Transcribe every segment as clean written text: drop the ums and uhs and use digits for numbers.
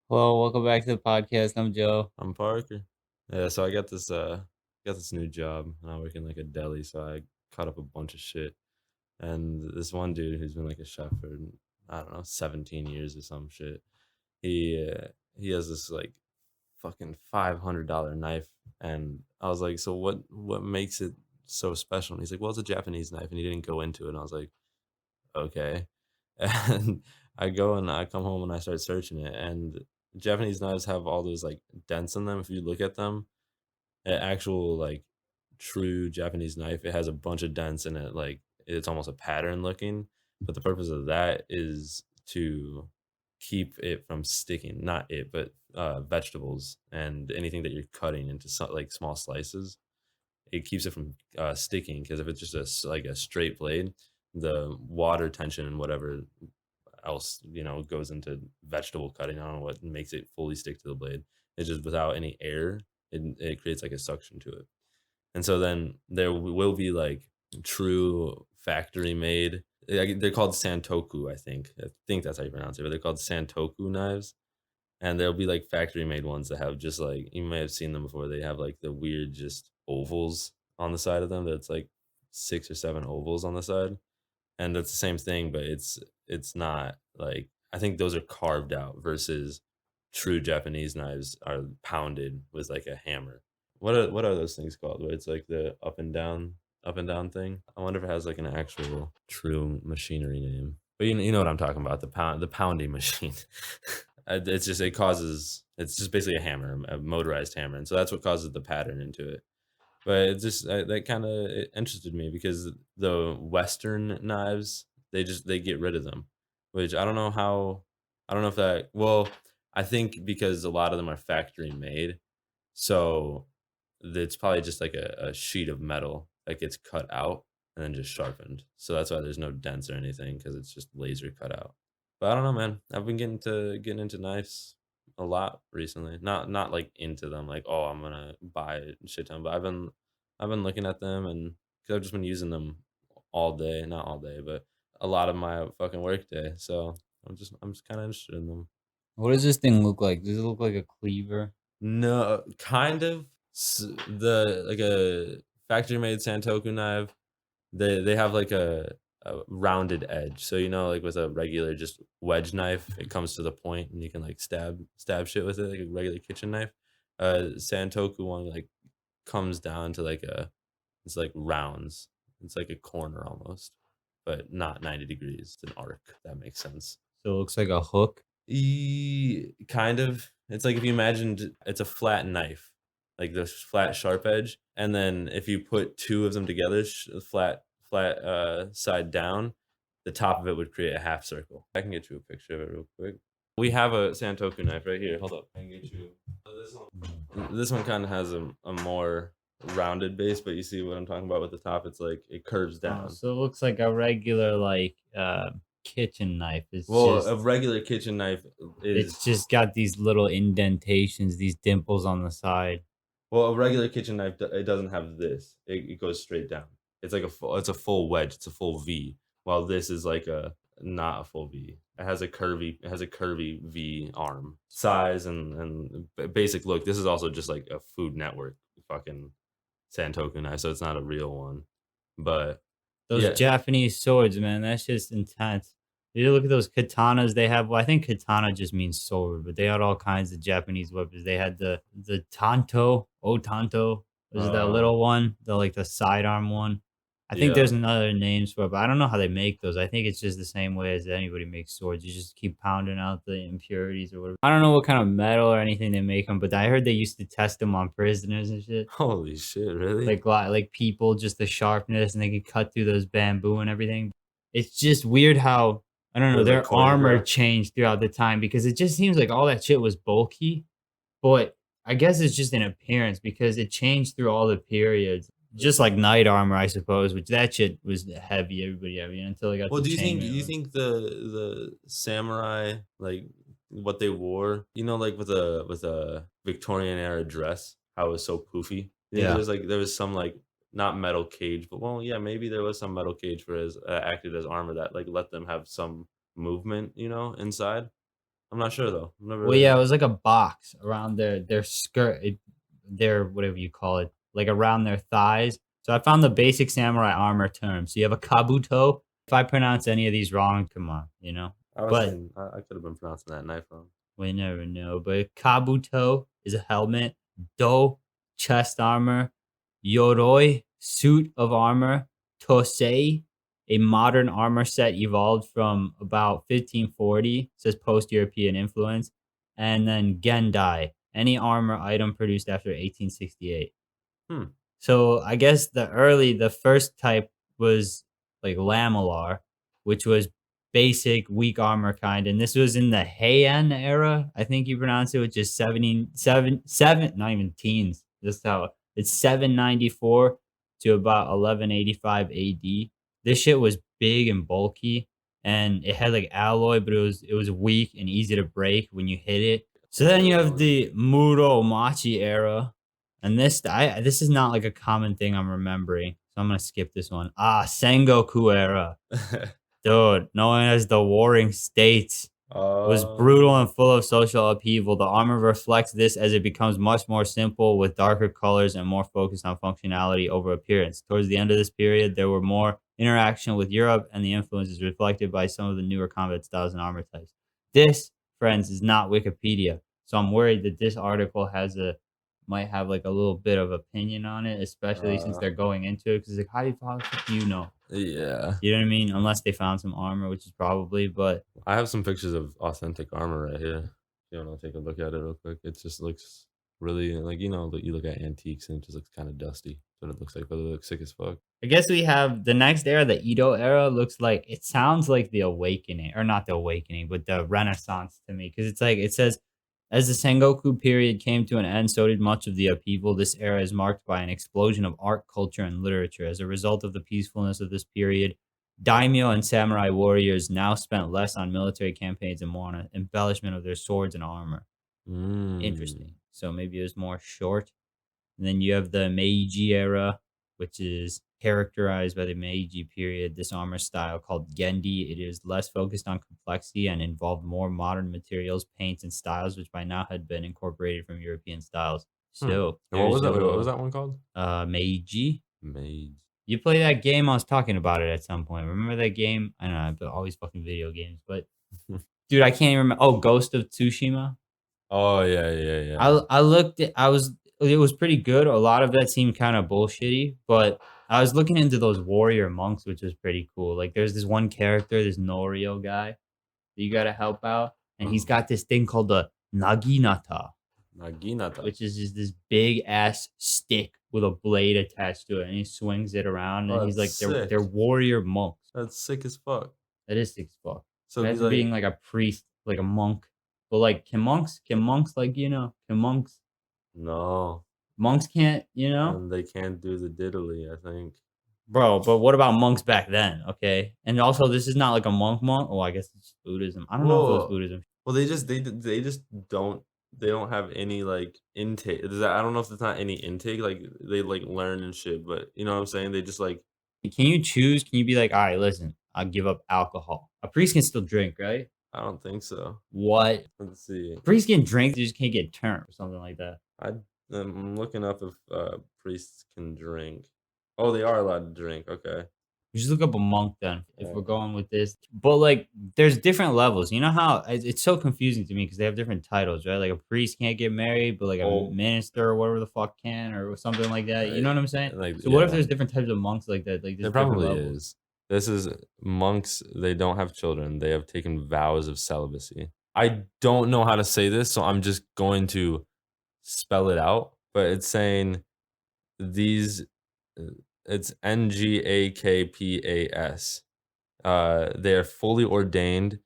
Hello, welcome back to the podcast. I'm Joe. I'm Parker. Yeah, so I got this new job and I work in like a deli, so I caught up a bunch of shit. And this one dude who's been like a chef for I don't know, 17 years or some shit. He has this like fucking $500 knife, and I was like, "So what makes it so special?" And he's like, "Well, it's a Japanese knife." And he didn't go into it. And I was like, "Okay." And I go and I come home and I start searching it, and Japanese knives have all those like dents in them. If you look at them, an actual like true Japanese knife, it has a bunch of dents in it. Like it's almost a pattern looking. But the purpose of that is to keep it from sticking. Not it, but vegetables and anything that you're cutting into like small slices. It keeps it from sticking, because if it's just like a straight blade, the water tension and whatever else, goes into vegetable cutting. I don't know what makes it fully stick to the blade. It's just without any air, it creates like a suction to it. And so then there will be like true factory made. They're called santoku, I think. I think that's how you pronounce it. But they're called santoku knives, and there'll be like factory made ones that have just like, you may have seen them before. They have like the weird just ovals on the side of them. That's like 6 or 7 ovals on the side, and that's the same thing, but it's not like, I think those are carved out versus true Japanese knives are pounded with like a hammer. What are those things called? Where it's like the up and down thing. I wonder if it has like an actual true machinery name. But you know what I'm talking about, the pounding machine. It's just, it's just basically a hammer, a motorized hammer, and so that's what causes the pattern into it. But it just that kinda interested me, because the Western knives, they get rid of them, which I don't know if that, well, I think because a lot of them are factory made, so it's probably just like a sheet of metal that gets cut out and then just sharpened. So that's why there's no dents or anything, because it's just laser cut out. But I don't know, man. I've been getting into knives a lot recently. Not like into them, like, oh, I'm gonna buy a shit ton, but I've been looking at them, and because I've just been using them all day, not all day, but a lot of my fucking work day. So I'm just kind of interested in them. What does this thing look like? Does it look like a cleaver? No, kind of. The like a factory made Santoku knife. They have like a rounded edge. So like with a regular just wedge knife, it comes to the point and you can like stab shit with it like a regular kitchen knife. Santoku one like comes down to like it's like rounds. It's like a corner almost, but not 90 degrees. It's an arc. If that makes sense. So it looks like a hook. Kind of. It's like if you imagined it's a flat knife, like this flat sharp edge, and then if you put two of them together, flat side down, the top of it would create a half circle. I can get you a picture of it real quick. We have a Santoku knife right here. Hold up, I can get you. This one kind of has a more rounded base, but you see what I'm talking about with the top? It's like it curves Oh, down. so it looks like a regular kitchen knife. Well, a regular kitchen knife is It's just got these little indentations, these dimples on the side. Well, a regular kitchen knife, it doesn't have this. It goes straight down. It's a full wedge. It's a full V. While this is like a not a full V. It has a curvy V arm size and basic look. This is also just like a Food Network fucking Santoku knife, so it's not a real one. But Those yeah, Japanese swords, man, that's just intense. You look at those katanas they have. Well, I think katana just means sword, but they had all kinds of Japanese weapons. They had the tanto, tanto. Was it that uh, little one? The like the sidearm one. I think yeah. there's another names for it, but I don't know how they make those. I think it's just the same way as anybody makes swords. You just keep pounding out the impurities or whatever. I don't know what kind of metal or anything they make them, but I heard they used to test them on prisoners and shit. Holy shit, really? Like people, just the sharpness, and they could cut through those bamboo and everything. It's just weird how, I don't know, They're like their armor choreographed. changed throughout the time because it just seems like all that shit was bulky, but I guess it's just an appearance because it changed through all the periods. Just like knight armor, I suppose, which that shit was heavy, everybody heavy until they got Well, the do you chainmail. think the samurai, like what they wore, like with a Victorian era dress, how it was so poofy? You think Yeah. there was some like, not metal cage, but well, yeah, maybe there was some metal cage for as acted as armor that like let them have some movement, inside. I'm not sure though. I've Well, never. yeah, it was like a box around their skirt, their whatever you call it, like around their thighs. So I found the basic samurai armor term. So you have a kabuto. If I pronounce any of these wrong, come on, you know. I was But thinking I could have been pronouncing that knife wrong. we never know. But kabuto is a helmet. Do, chest armor. Yoroi, suit of armor. Tosei, a modern armor set evolved from about 1540, says post-European influence. And then Gendai, any armor item produced after 1868. Hmm. So I guess the first type was like lamellar, which was basic weak armor kind, and this was in the Heian era, I think you pronounce it, which is 7, not even teens. Just how it's 794 to about 1185 AD. This shit was big and bulky, and it had like alloy, but it was weak and easy to break when you hit it. So That's then really you have long. the Muromachi era, and this is not like a common thing I'm remembering, so I'm gonna skip this one. Sengoku era. Dude, known as the Warring States, was brutal and Oh. full of social upheaval. The armor reflects this as it becomes much more simple with darker colors and more focused on functionality over appearance. Towards the end of this period, there were more interaction with Europe, and the influence is reflected by some of the newer combat styles and armor types. This, friends, is not Wikipedia, so I'm worried that this article might have like a little bit of opinion on it, especially since Uh, they're going into it. Because like, how the fuck do you know? yeah. You know what I mean? Unless they found some armor, which is probably, but I have some pictures of authentic armor right here. If you want to take a look at it real quick, it just looks really like you look at antiques and it just looks kind of dusty. That's what it looks like, but it looks sick as fuck. I guess we have the next era, the Edo era, looks like it sounds like the awakening, or not the awakening, but the Renaissance to me. Because it's like it says, as the Sengoku period came to an end, so did much of the upheaval. This era is marked by an explosion of art, culture, and literature. As a result of the peacefulness of this period, daimyo and samurai warriors now spent less on military campaigns and more on embellishment of their swords and armor. Mm. Interesting. So maybe it was more short. And then you have the Meiji era, which is characterized by the Meiji period. This armor style called Gendi. It is less focused on complexity and involved more modern materials, paints, and styles, which by now had been incorporated from European styles. Hmm. So And what was there's that? Wait, what was your that one called? Meiji. Mage. You play that game? I was talking about it at some point. Remember that game? I don't know. I've been always fucking video games, but dude, I can't even remember. Oh, Ghost of Tsushima. Oh yeah, yeah, yeah. I looked at I was it was pretty good. A lot of that seemed kinda bullshitty, but I was looking into those warrior monks, which was pretty cool. Like, there's this one character, this Norio guy that you gotta help out, and he's Oh, got this thing called the Naginata, Naginata. which is just this big ass stick with a blade attached to it, and he swings it around, and Oh, he's that's like, they're sick. warrior monks. That's sick as fuck. That is sick as fuck. So he's Imagine like, being like a priest, like a monk. But like, can monks like, can no, monks can't, and they can't do the diddly. I think. Bro, but what about monks back then? Okay. And also, this is not like a monk. Oh, I guess it's Buddhism. I don't know if it was Whoa. Buddhism. Well, they just don't they don't have any like intake. I don't know if there's not any intake. Like they like learn and shit, but you know what I'm saying. They just like Can you choose? Can you be like, all right, listen, I'll give up alcohol. A priest can still drink, right? I don't think so. What? Let's see. A priest can drink, they just can't get turned or something like that. I'm looking up if priests can drink. Oh, they are allowed to drink. Okay. You just look up a monk then, if we're Uh, going with this. But like, there's different levels. You know how it's so confusing to me because they have different titles, right? Like a priest can't get married, but like a oh, minister or whatever the fuck can, or something like that. You right. know what I'm saying? Like So what if yeah, there's different types of monks like that? Like there there's different probably levels. is. This is monks. They don't have children. They have taken vows of celibacy. I don't know how to say this, so I'm just going to spell it out. But it's saying these. uh, It's Ngakpas. They are fully ordained,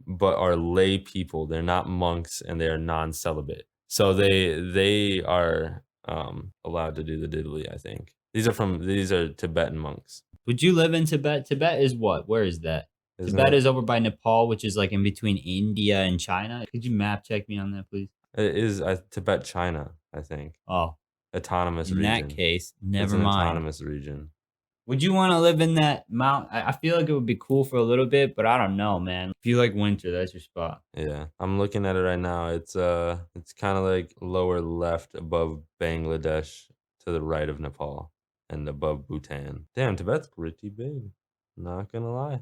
but are lay people. They're not monks, and they are non-celibate. So they are allowed to do the diddly. I think these are Tibetan monks. Would you live in Tibet? Tibet is what? Where is that? Isn't Tibet it? is over by Nepal, which is like in between India and China. Could you map check me on that, please? It is Tibet, China. I think Oh, autonomous in that region. case, It's never an mind. autonomous region. Would you want to live in that mount? I feel like it would be cool for a little bit, but I don't know, man. If you like winter, that's your spot. Yeah, I'm looking at it right now. It's kind of like lower left above Bangladesh to the right of Nepal and above Bhutan. Damn, Tibet's pretty big. Not gonna lie.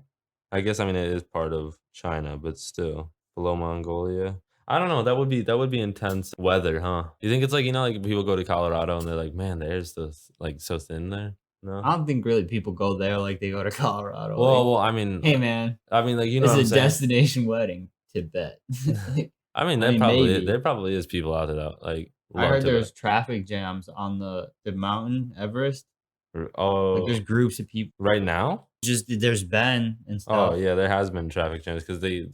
I guess I mean it is part of China, but still below Mongolia. I don't know. That would be intense weather, huh? You think it's like like people go to Colorado and they're like, man, the air's like so thin there. No. I don't think really people go there like they go to Colorado. Like, Well, I mean, hey, man, like you know it's what a I'm saying. destination wedding, Tibet. Like, I mean, I mean, there maybe. probably is people out there that like I love heard Tibet. there's traffic jams on the mountain Everest. Like there's Oh, groups of people. right now? Just there's been and Oh stuff. yeah, there has been traffic jams because they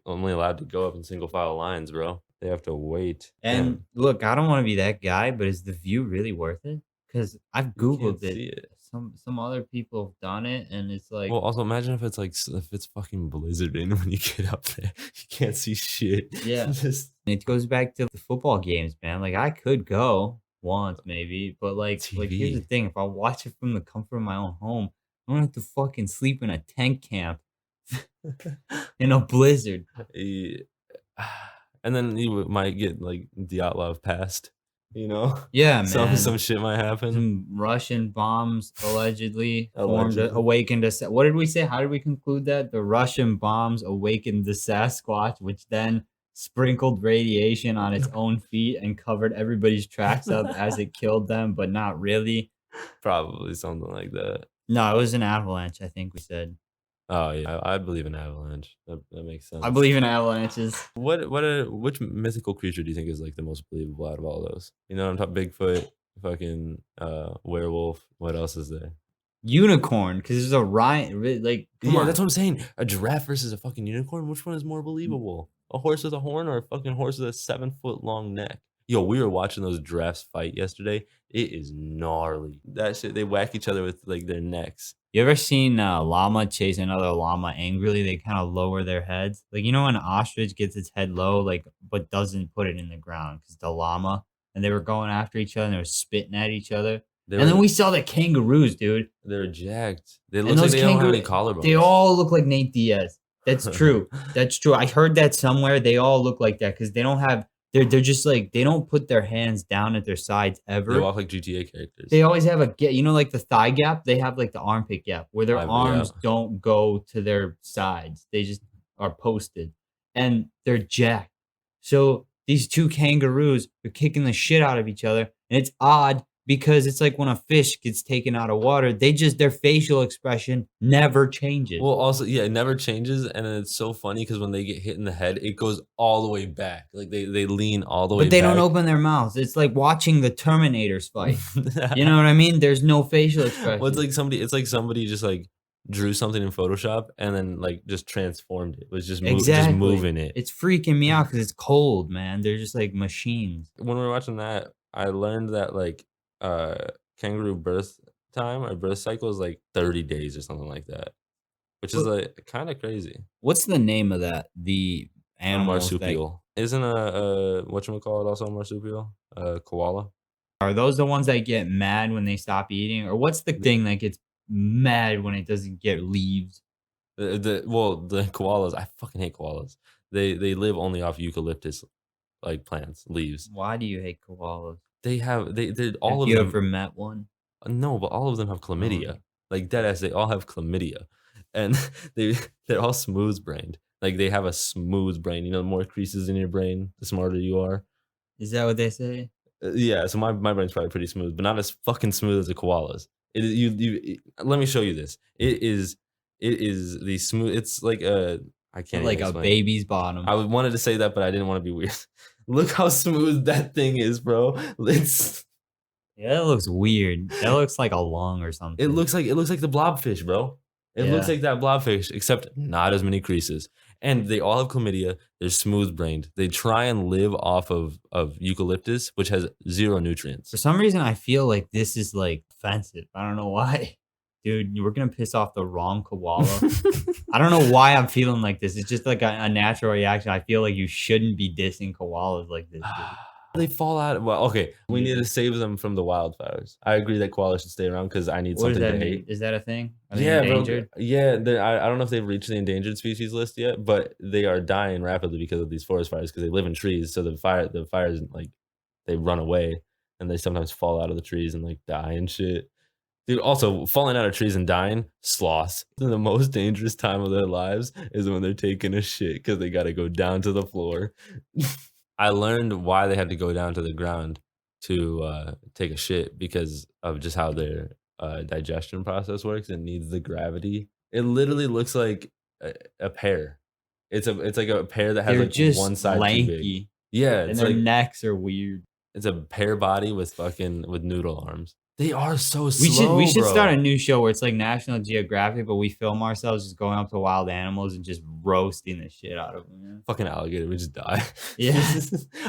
only allowed to go up in single file lines, bro. They have to wait. And Damn, look, I don't want to be that guy, but is the view really worth it? Because I've you can't Googled it. see it. Some other people have done it, and it's like, Well, also imagine if it's like if it's fucking blizzarding when you get up there, you can't see shit. yeah. Just It goes back to the football games, man. Like I could go once, maybe, but like here's the TV. thing: if I watch it from the comfort of my own home, I don't have to fucking sleep in a tent camp in a blizzard. Yeah. And then you might get like Dyatlov passed, you know? Yeah, Some man. shit might happen. Some Russian bombs allegedly Allegedly. awakened us. What did we say? How did we conclude that? The Russian bombs awakened the Sasquatch, which then sprinkled radiation on its own feet and covered everybody's tracks up as it killed them, but not really. Probably something like that. No, it was an avalanche, I think we said. Oh, yeah, I believe in avalanche. That makes I sense. believe in avalanches. Which mythical creature do you think is, like, the most believable out of all those? You know what I'm talking Bigfoot, fucking, werewolf, what else is there? Unicorn, because there's a riot. Like, come Yeah, that's on. what I'm saying. A giraffe versus a fucking unicorn? Which one is more believable? A horse with a horn or a fucking horse with a 7-foot long neck? Yo, we were watching those giraffes fight yesterday. It is gnarly. That shit, they whack each other with like their necks. You ever seen a llama chase another llama angrily? They kind of lower their heads. Like, you know, when an ostrich gets its head low, like, but doesn't put it in the ground because the llama, and they were going after each other and they were spitting at each other. They And then were we saw the kangaroos, dude. they were jacked. They And look like those they don't have kangaroo, any they collarbones. all look like Nate Diaz. That's true. That's true. I heard that somewhere. They all look like that because they don't have. They're just like they don't put their hands down at their sides They ever. walk like GTA characters. They always have a gap, you know, like the thigh gap. They have like the armpit gap where their Yeah. arms don't go to their sides. They just are posted, and they're jacked. So these two kangaroos are kicking the shit out of each other, and it's odd because it's like when a fish gets taken out of water, they just their facial expression never changes. Well, also, yeah, it never changes, and then it's so funny because when they get hit in the head, it goes all the way back. Like they lean all the way But they don't back. open their mouths. It's like watching the Terminators fight. You know what I mean? There's no facial expression. Well, it's like somebody just like drew something in Photoshop and then like just transformed it. Was just just Exactly. moving it. It's freaking me out because it's cold, man. They're just like machines. When we were watching that, I learned that like uh kangaroo birth time or birth cycle is like 30 days or something like that, which is What like kind of crazy. what's the name of that? The A animals that marsupial. Isn't a whatchamacallit also a marsupial? A koala? are those the ones that get mad when they stop eating? Or what's the thing that gets mad when it doesn't get leaves? The koalas, I fucking hate koalas. They live only off eucalyptus like plants, leaves. Why do you hate koalas? They're all Have of you them. ever met one? No, but all of them have Oh, chlamydia. Like dead ass, they all have chlamydia, and they they're all smooth brained. Like they have a smooth brain. You know, the more creases in your brain, the smarter you are. is that what they say? Yeah, so my brain's probably pretty smooth, but not as fucking smooth as a koala's. It is let me show you this. It is the smooth. It's like a I can't Like even a explain. baby's bottom. I wanted to say that, but I didn't want to be weird. Look how smooth that thing is, bro. It's Yeah, that looks weird. That looks like a lung or something. it looks like the blobfish, bro. It looks Yeah. like that blobfish, except not as many creases. And they all have chlamydia. They're smooth brained. They try and live off of eucalyptus, which has zero nutrients. For some reason, I feel like this is like offensive. I don't know why. Dude, we're gonna piss off the wrong koala. I don't know why I'm feeling like this. It's just like a natural reaction. I feel like you shouldn't be dissing koalas like this, dude. They fall out. Well, okay, we need to save them from the wildfires. I agree that koalas should stay around because I need What does something that to mean? hate. Is that a thing? Are they Yeah, bro. endangered? Yeah, I don't know if they've reached the endangered species list yet, but they are dying rapidly because of these forest fires because they live in trees. So the fires like they run away and they sometimes fall out of the trees and like die and shit. Dude, also falling out of trees and dying, sloths. The most dangerous time of their lives is when they're taking a shit because they got to go down to the floor. I learned why they had to go down to the ground to take a shit because of just how their digestion process works. It needs the gravity. It literally looks like a pear. It's like a pear that has They're like one just side too big. lanky, Yeah, and it's their like necks are weird. it's a pear body with with noodle arms. They are so We slow, should start a bro. new show where it's like National Geographic, but we film ourselves just going up to wild animals and just roasting the shit out of them. Fucking alligator would just die. Yeah.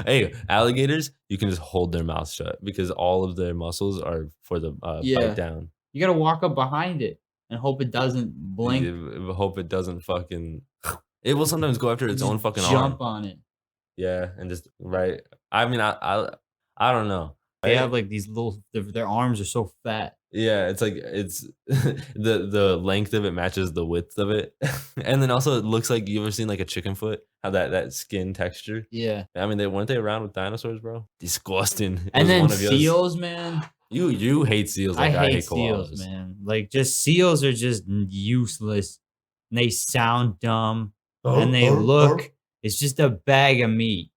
Hey, alligators, you can just hold their mouth shut because all of their muscles are for the bite Yeah. down. You gotta walk up behind it and hope it doesn't blink. You hope it doesn't fucking. It will sometimes go after You its just own fucking jump arm. on it. Yeah, and just right. I mean, I don't know. They have like these little their arms are so fat. Yeah, it's like it's the length of it matches the width of it, and then also it looks like you ever seen like a chicken foot? How that skin texture? Yeah. I mean, they weren't they around with dinosaurs, bro? Disgusting. It And was then one of yours. seals, man. You hate seals I like I hate hate seals, koalas. man. Like just seals are just useless. And they sound dumb. And they look, it's just a bag of meat.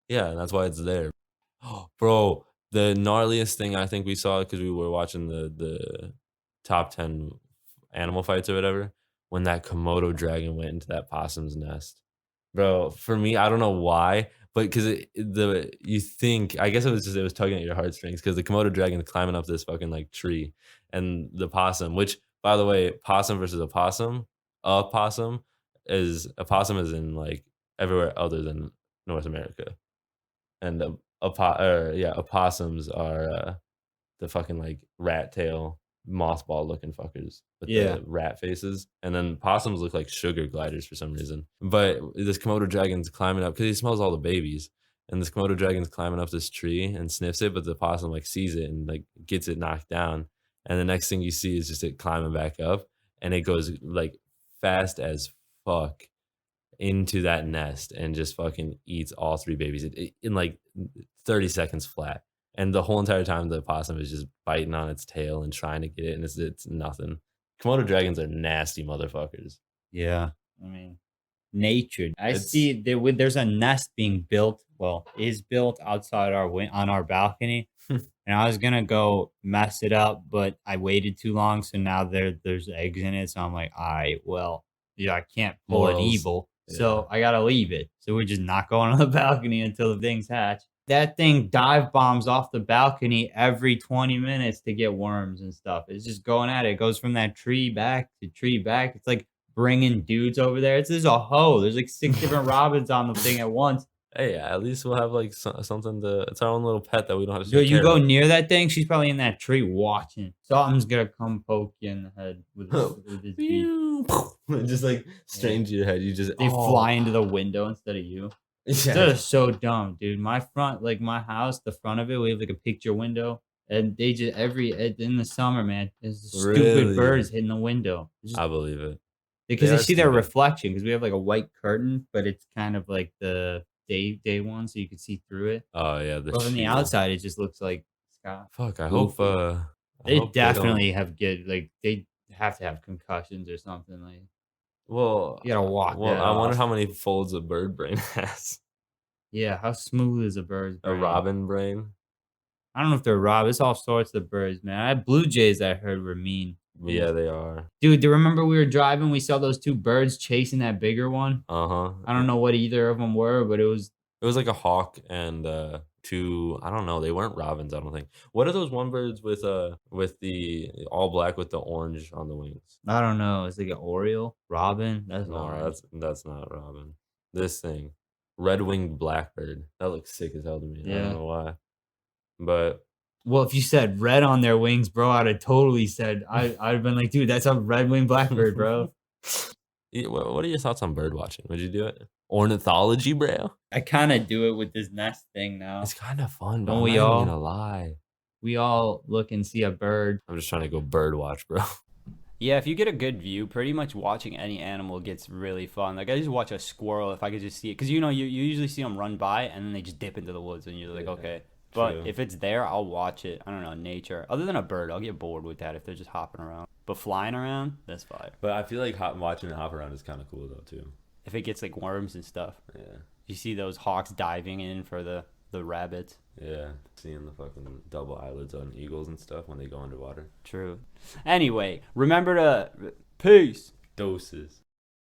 Yeah, and that's why it's there. Bro, the gnarliest thing I think we saw because we were watching the top 10 animal fights or whatever, when that Komodo dragon went into that possum's nest. Bro, for me, I don't know why, but because the you think I guess it was tugging at your heartstrings because the Komodo dragon is climbing up this fucking like tree, and the possum, which by the way, possum versus a possum is in like everywhere other than North America, and opossums are the fucking like rat tail mothball looking fuckers with Yeah. the rat faces, and then possums look like sugar gliders for some reason. But this Komodo dragon's climbing up because he smells all the babies, and this Komodo dragon's climbing up this tree and sniffs it, but the possum like sees it and like gets it knocked down, and the next thing you see is just it climbing back up, and it goes like fast as fuck into that nest and just fucking eats all three babies in like 30 seconds flat. And the whole entire time, the opossum is just biting on its tail and trying to get it, and it's nothing. Komodo dragons are nasty motherfuckers. Yeah. I mean, nature. I It's see there's a nest being built, well, is built outside on our balcony. And I was gonna go mess it up, but I waited too long, so now there's eggs in it. So I'm like, all right, well, yeah, I can't pull an morals. evil, Yeah. so I gotta leave it. So we're just not going on the balcony until the things hatch. That thing dive bombs off the balcony every 20 minutes to get worms and stuff. It's just going at it. It goes from that tree back to tree back. It's like bringing dudes over there. There's a hoe. There's like 6 different robins on the thing at once. Hey, at least we'll have like something to. It's our own little pet that we don't have to Yo, take you care go of. near that thing, she's probably in that tree watching. Something's gonna come poke you in the head with his beak. Just like strange to your head. You just They fly into the window instead of you. Yeah. That is so dumb, dude. My front, like my house, the front of it, we have like a picture window, and they just in the summer, man, there's stupid Really? birds hitting the window. It's just I believe it. because They they are see their stupid. reflection. Because we have like a white curtain, but it's kind of like the day one, so you can see through it. Oh yeah, But from the shield. outside, it just looks like sky. Fuck, I Goofy. hope I They hope they don't- definitely they have to have concussions or something. Like Well, you gotta walk. well, that I wonder off. how many folds a bird brain has. Yeah, how smooth is a bird's A brain? robin brain. I don't know if they're rob. It's all sorts of birds, man. I had blue jays I heard were mean. Yeah, they are. Dude, do you remember we were driving? We saw those two birds chasing that bigger one. Uh-huh. I don't know what either of them were, but it was. It was like a hawk and two. I don't know. They weren't robins. I don't think. What are those one birds with the all black with the orange on the wings? I don't know. It's like an oriole, robin. That's not No, right. that's not robin. This thing, red-winged blackbird. That looks sick as hell to me. I Yeah. don't know why, but Well, if you said red on their wings, bro, I'd have totally said I'd have been like, dude, that's a red winged blackbird, bro. What are your thoughts on bird watching? Would you do it? ornithology, bro. I kind of do it with this nest thing now. It's kind of fun, bro. Don't I'm we not even all? gonna lie. We all look and see a bird. I'm just trying to go bird watch, bro. Yeah, if you get a good view, pretty much watching any animal gets really fun. Like I just watch a squirrel if I could just see it, because you usually see them run by and then they just dip into the woods and you're like, Yeah, okay. But true. if it's there, I'll watch it. I don't know, nature. Other than a bird, I'll get bored with that if they're just hopping around. But flying around, that's fire. But I feel like watching it hop around is kind of cool though too. If it gets like worms and stuff, Yeah, you see those hawks diving in for the rabbits. yeah. Seeing the fucking double eyelids on eagles and stuff when they go underwater. True. Anyway, remember to peace. Doses.